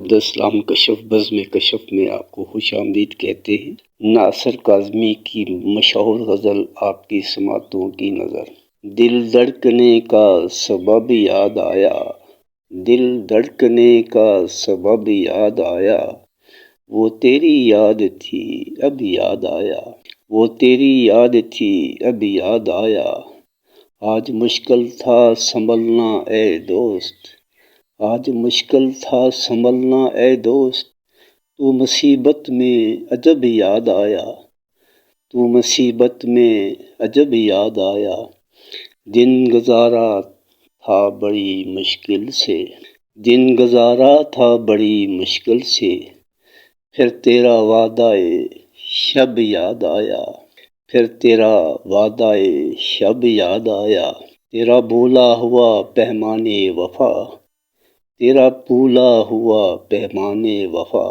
عبدالسلام کشف بزم کشف میں آپ کو خوش آمدید کہتے ہیں۔ ناصر کاظمی کی مشہور غزل آپ کی سماعتوں کی نظر۔ دل دھڑکنے کا سبب یاد آیا، دل دھڑکنے کا سبب یاد آیا، وہ تیری یاد تھی اب یاد آیا، وہ تیری یاد تھی اب یاد آیا، آج مشکل تھا سنبھلنا اے دوست، آج مشکل تھا سنبھلنا اے دوست، تو مصیبت میں عجب یاد آیا، تو مصیبت میں عجب یاد آیا، دن گزارا تھا بڑی مشکل سے، دن گزارا تھا بڑی مشکل سے، پھر تیرا وعدہ شب یاد آیا، پھر تیرا وعدہ شب یاد آیا، تیرا بھولا ہوا پیمانے وفا، تیرا بھولا ہوا پیمانے وفا،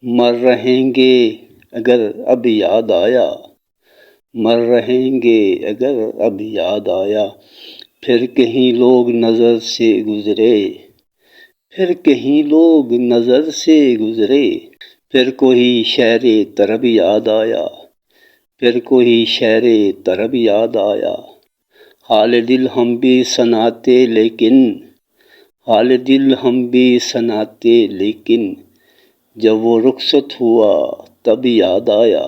مر رہیں گے اگر اب یاد آیا، مر رہیں گے اگر اب یاد آیا، پھر کہیں لوگ نظر سے گزرے، پھر کہیں لوگ نظر سے گزرے، پھر کوئی شعر طرب یاد آیا، پھر کوئی شعر طرب یاد آیا، حال دل ہم بھی سناتے لیکن، حال دل ہم بھی سناتے لیکن، جب وہ رخصت ہوا تب یاد آیا،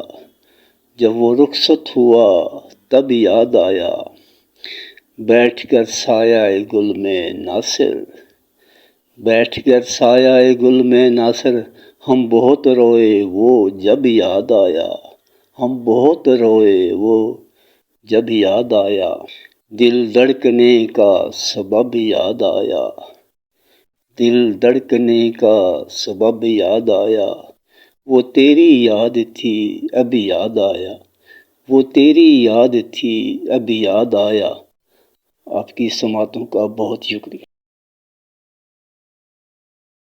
جب وہ رخصت ہوا تب یاد آیا، بیٹھ کر سایہ گل میں ناصر، بیٹھ کر سایہ گل میں ناصر، ہم بہت روئے وہ جب یاد آیا، ہم بہت روئے وہ جب یاد آیا، دل دھڑکنے کا سبب یاد آیا، دل دھڑکنے کا سبب یاد آیا، وہ تیری یاد تھی اب یاد آیا، وہ تیری یاد تھی اب یاد آیا۔ آپ کی سماعتوں کا بہت شکریہ۔